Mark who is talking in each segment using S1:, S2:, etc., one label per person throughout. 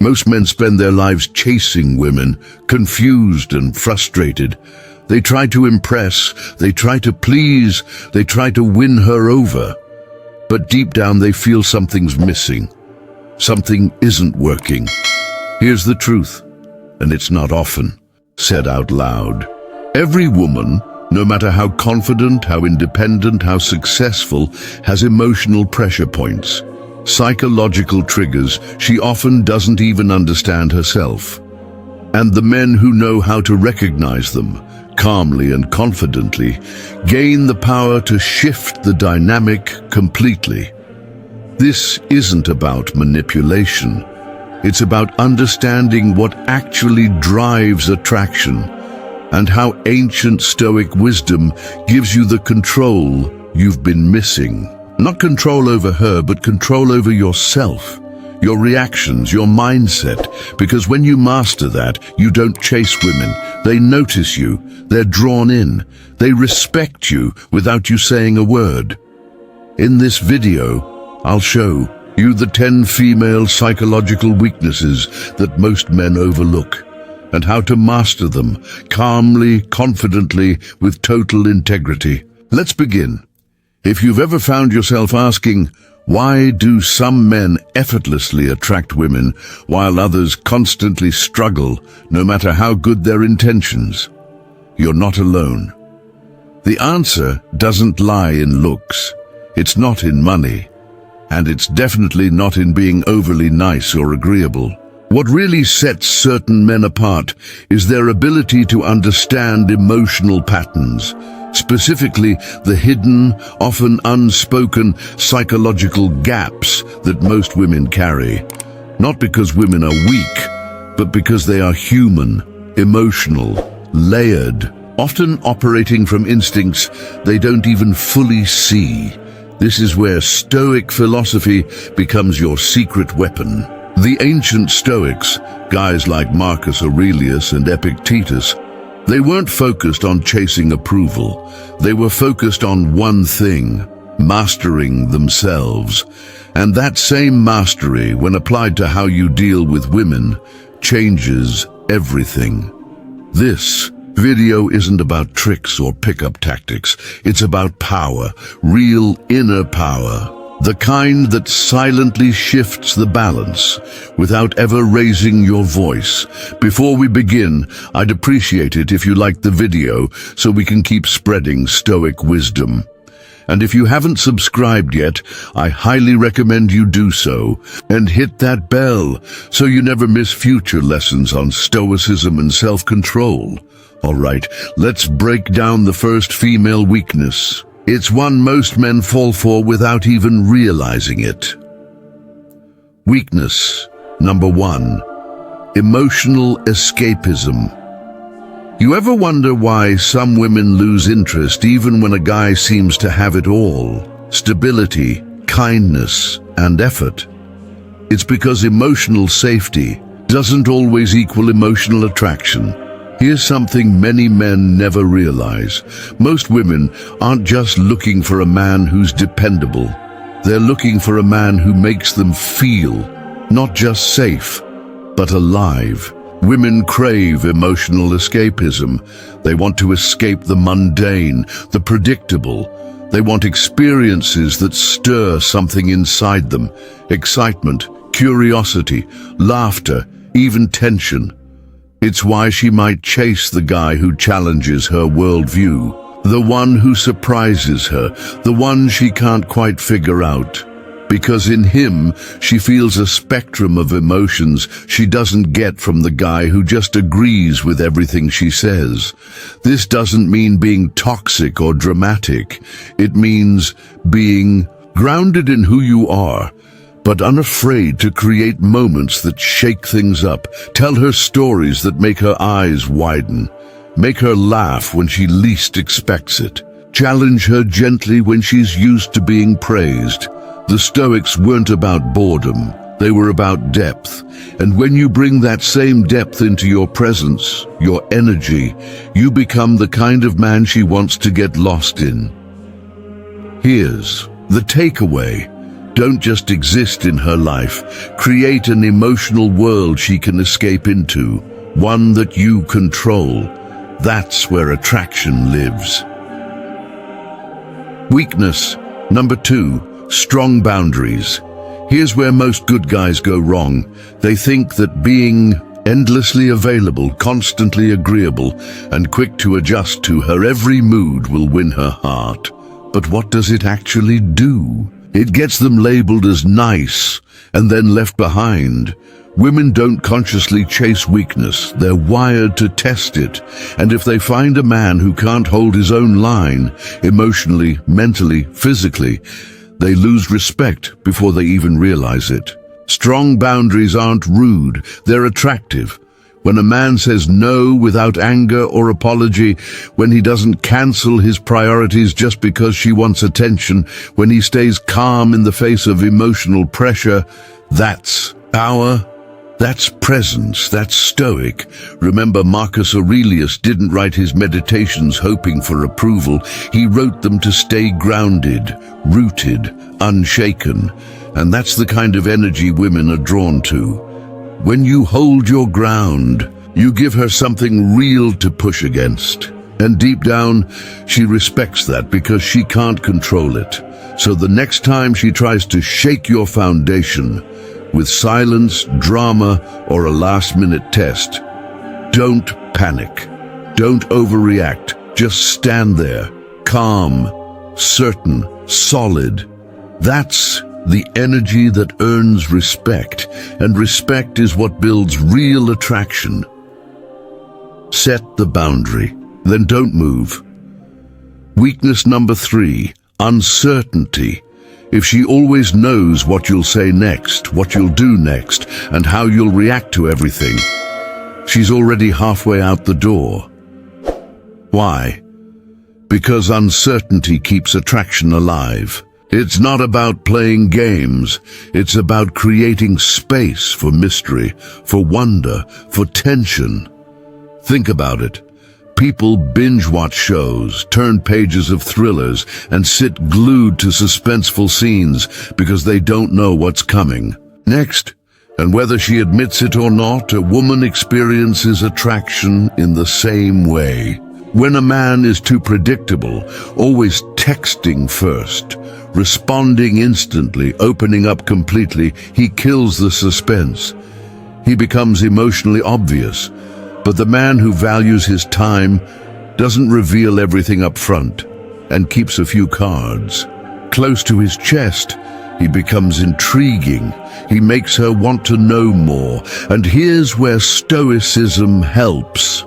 S1: Most men spend their lives chasing women, confused and frustrated. They try to impress, they try to please, they try to win her over. But deep down they feel something's missing. Something isn't working. Here's the truth, and it's not often said out loud. Every woman, no matter how confident, how independent, how successful, has emotional pressure points, psychological triggers she often doesn't even understand herself. And the men who know how to recognize them, calmly and confidently, gain the power to shift the dynamic completely. This isn't about manipulation. It's about understanding what actually drives attraction, and how ancient Stoic wisdom gives you the control you've been missing. Not control over her, but control over yourself, your reactions, your mindset. Because when you master that, you don't chase women. They notice you, they're drawn in, they respect you without you saying a word. In this video, I'll show you the 10 female psychological weaknesses that most men overlook, and how to master them calmly, confidently, with total integrity. Let's begin. If you've ever found yourself asking, why do some men effortlessly attract women while others constantly struggle, no matter how good their intentions? You're not alone. The answer doesn't lie in looks. It's not in money. And it's definitely not in being overly nice or agreeable. What really sets certain men apart is their ability to understand emotional patterns, specifically the hidden, often unspoken psychological gaps that most women carry. Not because women are weak, but because they are human, emotional, layered, often operating from instincts they don't even fully see. This is where Stoic philosophy becomes your secret weapon. The ancient Stoics, guys like Marcus Aurelius and Epictetus, they weren't focused on chasing approval. They were focused on one thing: mastering themselves. And that same mastery, when applied to how you deal with women, changes everything. This video isn't about tricks or pickup tactics. It's about power, real inner power. The kind that silently shifts the balance without ever raising your voice. Before we begin, I'd appreciate it if you liked the video so we can keep spreading Stoic wisdom. And if you haven't subscribed yet, I highly recommend you do so, and hit that bell so you never miss future lessons on Stoicism and self-control. All right, let's break down the first female weakness. It's one most men fall for without even realizing it. Weakness number 1: emotional escapism. You ever wonder why some women lose interest even when a guy seems to have it all? Stability, kindness, and effort. It's because emotional safety doesn't always equal emotional attraction. Here's something many men never realize. Most women aren't just looking for a man who's dependable. They're looking for a man who makes them feel not just safe, but alive. Women crave emotional escapism. They want to escape the mundane, the predictable. They want experiences that stir something inside them: excitement, curiosity, laughter, even tension. It's why she might chase the guy who challenges her worldview, the one who surprises her, the one she can't quite figure out. Because in him, she feels a spectrum of emotions she doesn't get from the guy who just agrees with everything she says. This doesn't mean being toxic or dramatic. It means being grounded in who you are, but unafraid to create moments that shake things up. Tell her stories that make her eyes widen. Make her laugh when she least expects it. Challenge her gently when she's used to being praised. The Stoics weren't about boredom. They were about depth. And when you bring that same depth into your presence, your energy, you become the kind of man she wants to get lost in. Here's the takeaway. Don't just exist in her life. Create an emotional world she can escape into, one that you control. That's where attraction lives. Weakness. Number 2, strong boundaries. Here's where most good guys go wrong. They think that being endlessly available, constantly agreeable, and quick to adjust to her every mood will win her heart. But what does it actually do? It gets them labeled as nice and then left behind. Women don't consciously chase weakness. They're wired to test it. And if they find a man who can't hold his own line, emotionally, mentally, physically, they lose respect before they even realize it. Strong boundaries aren't rude, they're attractive. When a man says no without anger or apology, when he doesn't cancel his priorities just because she wants attention, when he stays calm in the face of emotional pressure, that's power. That's presence, that's Stoic. Remember, Marcus Aurelius didn't write his meditations hoping for approval. He wrote them to stay grounded, rooted, unshaken. And that's the kind of energy women are drawn to. When you hold your ground, you give her something real to push against. And deep down, she respects that because she can't control it. So the next time she tries to shake your foundation, with silence, drama, or a last-minute test, don't panic. Don't overreact. Just stand there, calm, certain, solid. That's the energy that earns respect, and respect is what builds real attraction. Set the boundary, then don't move. Weakness number 3, uncertainty. If she always knows what you'll say next, what you'll do next, and how you'll react to everything, she's already halfway out the door. Why? Because uncertainty keeps attraction alive. It's not about playing games. It's about creating space for mystery, for wonder, for tension. Think about it. People binge-watch shows, turn pages of thrillers, and sit glued to suspenseful scenes because they don't know what's coming next. And whether she admits it or not, a woman experiences attraction in the same way. When a man is too predictable, always texting first, responding instantly, opening up completely, he kills the suspense. He becomes emotionally obvious. But the man who values his time doesn't reveal everything up front and keeps a few cards close to his chest. He becomes intriguing. He makes her want to know more. And here's where Stoicism helps.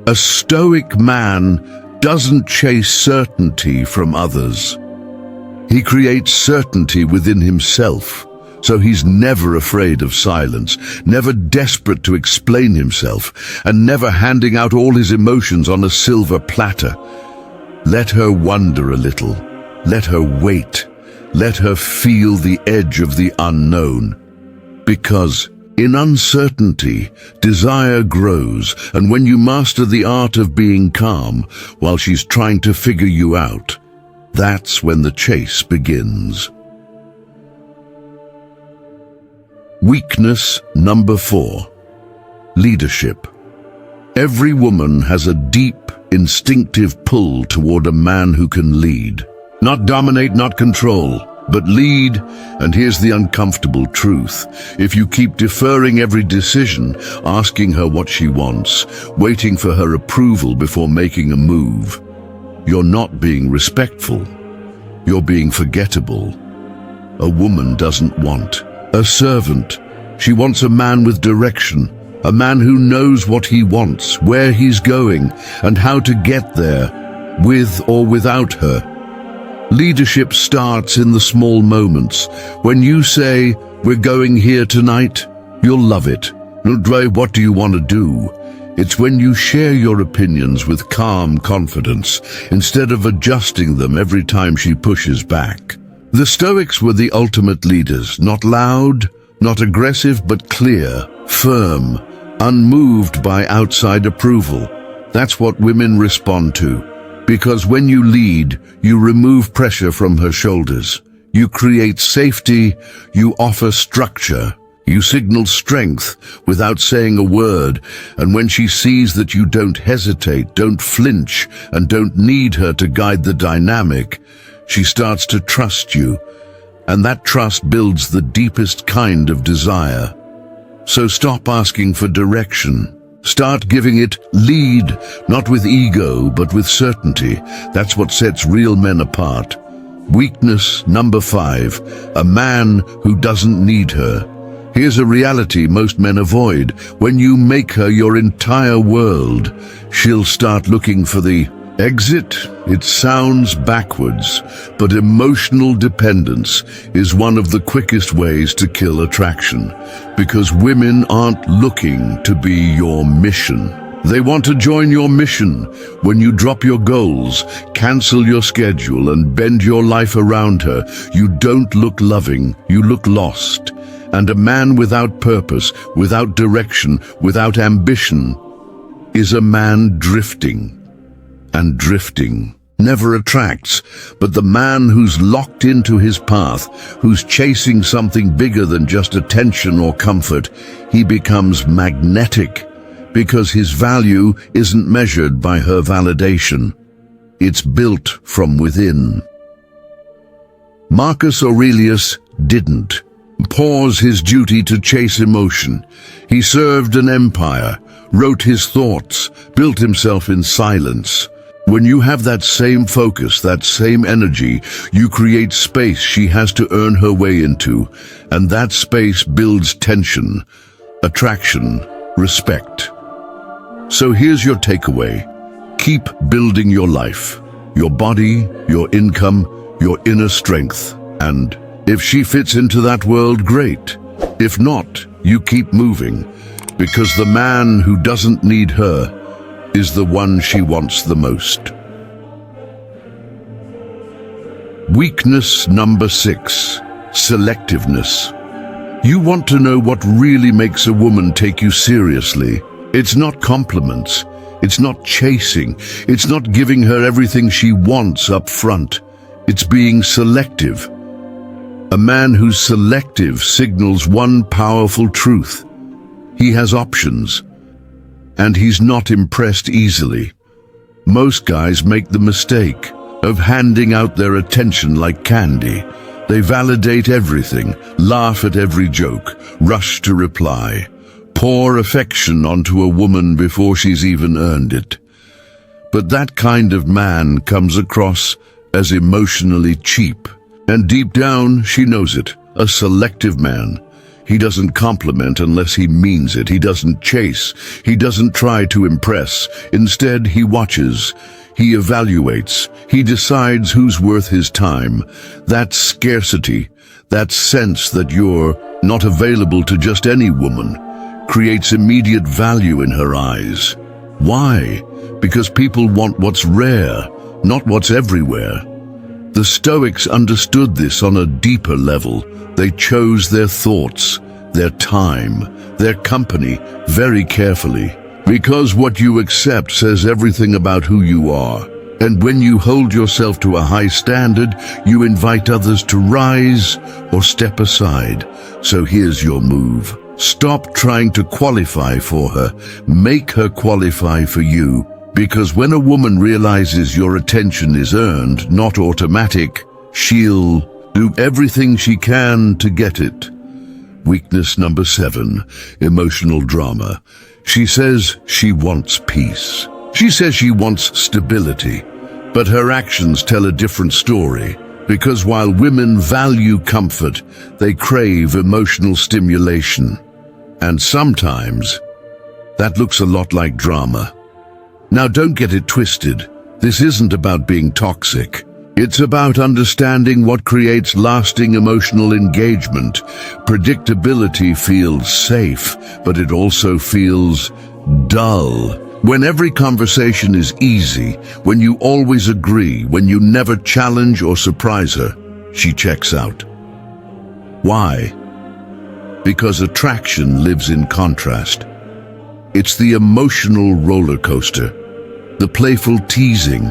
S1: A Stoic man doesn't chase certainty from others. He creates certainty within himself. So he's never afraid of silence, never desperate to explain himself, and never handing out all his emotions on a silver platter. Let her wonder a little. Let her wait. Let her feel the edge of the unknown. Because in uncertainty, desire grows, and when you master the art of being calm while she's trying to figure you out, that's when the chase begins. Weakness number 4, leadership. Every woman has a deep, instinctive pull toward a man who can lead. Not dominate, not control, but lead. And here's the uncomfortable truth. If you keep deferring every decision, asking her what she wants, waiting for her approval before making a move, you're not being respectful. You're being forgettable. A woman doesn't want a servant. She wants a man with direction, a man who knows what he wants, where he's going, and how to get there, with or without her. Leadership starts in the small moments. When you say, "We're going here tonight," you'll love it. What do you want to do? It's when you share your opinions with calm confidence, instead of adjusting them every time she pushes back. The Stoics were the ultimate leaders, not loud, not aggressive, but clear, firm, unmoved by outside approval. That's what women respond to, because when you lead, you remove pressure from her shoulders. You create safety, you offer structure. You signal strength without saying a word, and when she sees that you don't hesitate, don't flinch, and don't need her to guide the dynamic, she starts to trust you, and that trust builds the deepest kind of desire. So stop asking for direction. Start giving it. Lead, not with ego, but with certainty. That's what sets real men apart. Weakness number 5, a man who doesn't need her. Here's a reality most men avoid. When you make her your entire world, she'll start looking for the exit. It sounds backwards, but emotional dependence is one of the quickest ways to kill attraction, because women aren't looking to be your mission. They want to join your mission. When you drop your goals, cancel your schedule, and bend your life around her, you don't look loving, you look lost. And a man without purpose, without direction, without ambition, is a man drifting. And drifting never attracts, but the man who's locked into his path, who's chasing something bigger than just attention or comfort, he becomes magnetic, because his value isn't measured by her validation. It's built from within. Marcus Aurelius didn't pause his duty to chase emotion. He served an empire, wrote his thoughts, built himself in silence. When you have that same focus, that same energy, you create space she has to earn her way into, and that space builds tension, attraction, respect. So here's your takeaway. Keep building your life, your body, your income, your inner strength, and if she fits into that world, great. If not, you keep moving, because the man who doesn't need her is the one she wants the most. Weakness number 6, selectiveness. You want to know what really makes a woman take you seriously. It's not compliments, it's not chasing, it's not giving her everything she wants up front. It's being selective. A man who's selective signals one powerful truth. He has options, and he's not impressed easily. Most guys make the mistake of handing out their attention like candy. They validate everything, laugh at every joke, rush to reply, pour affection onto a woman before she's even earned it. But that kind of man comes across as emotionally cheap. And deep down, she knows it. A selective man. He doesn't compliment unless he means it. He doesn't chase. He doesn't try to impress. Instead, he watches. He evaluates. He decides who's worth his time. That scarcity, that sense that you're not available to just any woman, creates immediate value in her eyes. Why? Because people want what's rare, not what's everywhere. The Stoics understood this on a deeper level. They chose their thoughts, their time, their company very carefully, because what you accept says everything about who you are. And when you hold yourself to a high standard, you invite others to rise or step aside. So here's your move. Stop trying to qualify for her. Make her qualify for you. Because when a woman realizes your attention is earned, not automatic, she'll do everything she can to get it. Weakness number 7, emotional drama. She says she wants peace. She says she wants stability. But her actions tell a different story. Because while women value comfort, they crave emotional stimulation. And sometimes, that looks a lot like drama. Now don't get it twisted. This isn't about being toxic. It's about understanding what creates lasting emotional engagement. Predictability feels safe, but it also feels dull. When every conversation is easy, when you always agree, when you never challenge or surprise her, she checks out. Why? Because attraction lives in contrast. It's the emotional roller coaster. The playful teasing,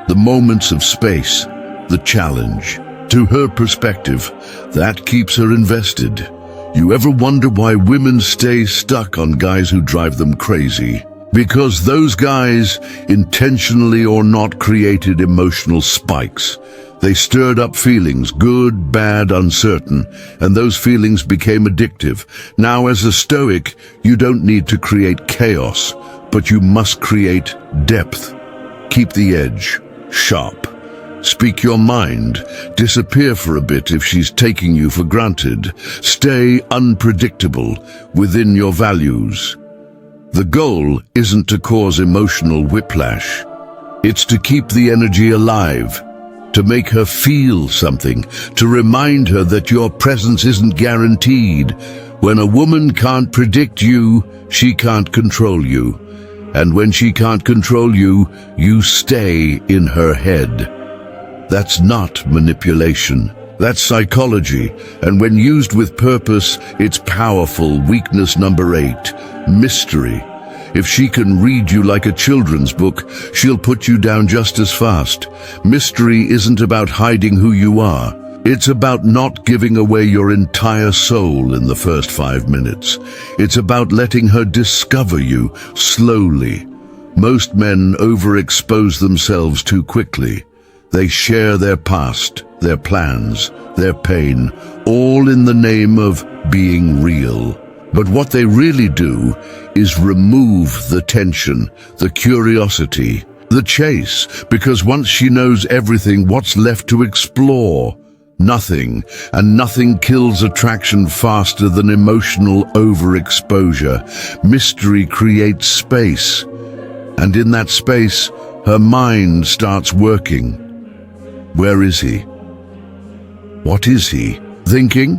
S1: the moments of space, the challenge. To her perspective, that keeps her invested. You ever wonder why women stay stuck on guys who drive them crazy? Because those guys, intentionally or not, created emotional spikes. They stirred up feelings, good, bad, uncertain, and those feelings became addictive. Now, as a Stoic, you don't need to create chaos, but you must create depth. Keep the edge sharp. Speak your mind. Disappear for a bit if she's taking you for granted. Stay unpredictable within your values. The goal isn't to cause emotional whiplash. It's to keep the energy alive, to make her feel something, to remind her that your presence isn't guaranteed. When a woman can't predict you, she can't control you. And when she can't control you, you stay in her head. That's not manipulation. That's psychology, and when used with purpose, it's powerful. Weakness number 8, mystery. If she can read you like a children's book, she'll put you down just as fast. Mystery isn't about hiding who you are. It's about not giving away your entire soul in the first 5 minutes. It's about letting her discover you slowly. Most men overexpose themselves too quickly. They share their past, their plans, their pain, all in the name of being real. But what they really do is remove the tension, the curiosity, the chase, because once she knows everything, what's left to explore? Nothing, and nothing kills attraction faster than emotional overexposure. Mystery creates space, and in that space, her mind starts working. Where is he? What is he? Thinking?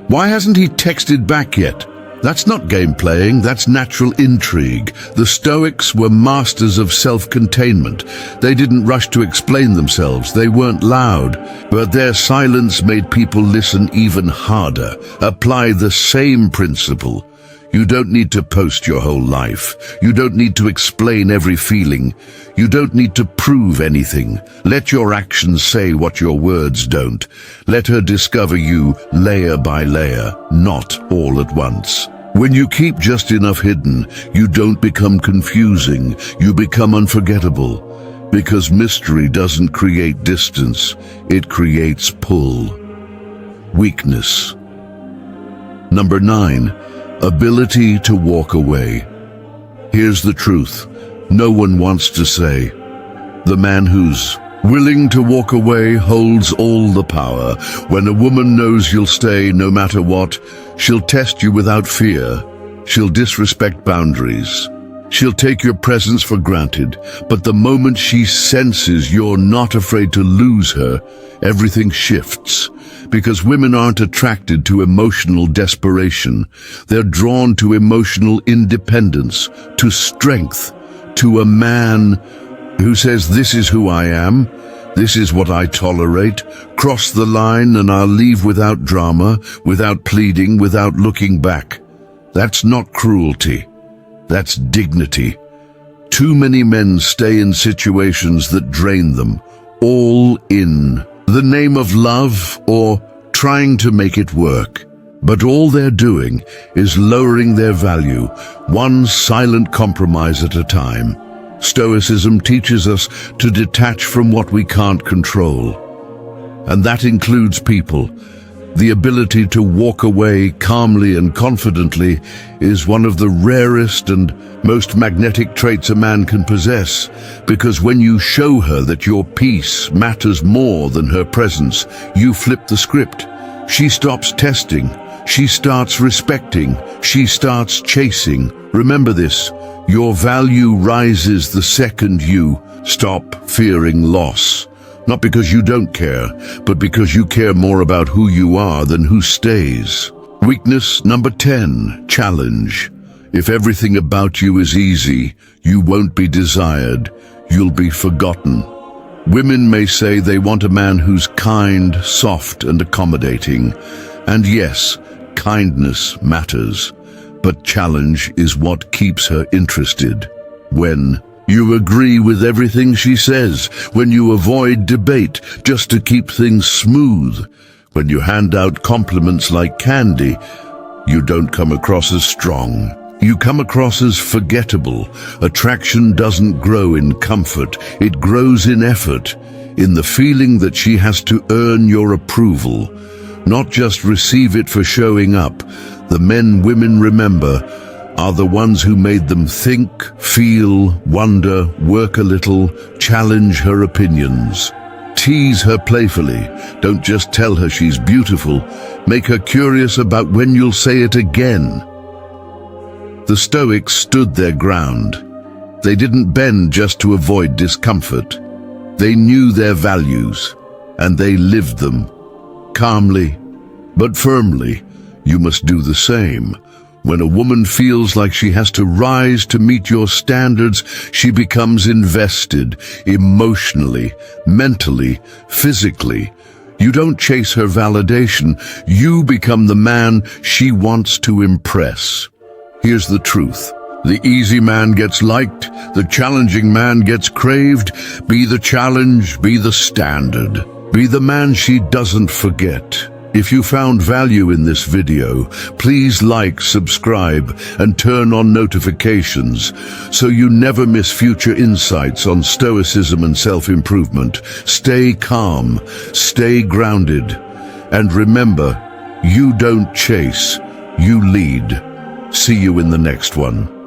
S1: Why hasn't he texted back yet? That's not game playing, that's natural intrigue. The Stoics were masters of self-containment. They didn't rush to explain themselves, they weren't loud, but their silence made people listen even harder. Apply the same principle. You don't need to post your whole life. You don't need to explain every feeling. You don't need to prove anything. Let your actions say what your words don't. Let her discover you layer by layer, not all at once. When you keep just enough hidden, you don't become confusing. You become unforgettable. Because mystery doesn't create distance, it creates pull. Weakness. Number 9. Ability to walk away. Here's the truth. No one wants to say. The man who's willing to walk away holds all the power. When a woman knows you'll stay no matter what, she'll test you without fear. She'll disrespect boundaries. She'll take your presence for granted. But the moment she senses you're not afraid to lose her, everything shifts. Because women aren't attracted to emotional desperation. They're drawn to emotional independence, to strength, to a man who says, this is who I am, this is what I tolerate, cross the line and I'll leave without drama, without pleading, without looking back. That's not cruelty. That's dignity. Too many men stay in situations that drain them, all in the name of love or trying to make it work. But all they're doing is lowering their value, one silent compromise at a time. Stoicism teaches us to detach from what we can't control. And that includes people. The ability to walk away calmly and confidently is one of the rarest and most magnetic traits a man can possess, because when you show her that your peace matters more than her presence, you flip the script. She stops testing. She starts respecting. She starts chasing. Remember this, your value rises the second you stop fearing loss. Not because you don't care, but because you care more about who you are than who stays. Weakness number 10, challenge. If everything about you is easy, you won't be desired. You'll be forgotten. Women may say they want a man who's kind, soft, and accommodating. And yes, kindness matters. But challenge is what keeps her interested. When You agree with everything she says, when you avoid debate just to keep things smooth. When you hand out compliments like candy, you don't come across as strong. You come across as forgettable. Attraction doesn't grow in comfort, it grows in effort, in the feeling that she has to earn your approval, not just receive it for showing up. The men women remember are the ones who made them think, feel, wonder, work a little, challenge her opinions. Tease her playfully. Don't just tell her she's beautiful. Make her curious about when you'll say it again. The Stoics stood their ground. They didn't bend just to avoid discomfort. They knew their values, and they lived them. Calmly, but firmly, you must do the same. When a woman feels like she has to rise to meet your standards, she becomes invested emotionally, mentally, physically. You don't chase her validation. You become the man she wants to impress. Here's the truth. The easy man gets liked, the challenging man gets craved. Be the challenge, be the standard. Be the man she doesn't forget. If you found value in this video, please like, subscribe, and turn on notifications so you never miss future insights on Stoicism and self-improvement. Stay calm, stay grounded, and remember, you don't chase, you lead. See you in the next one.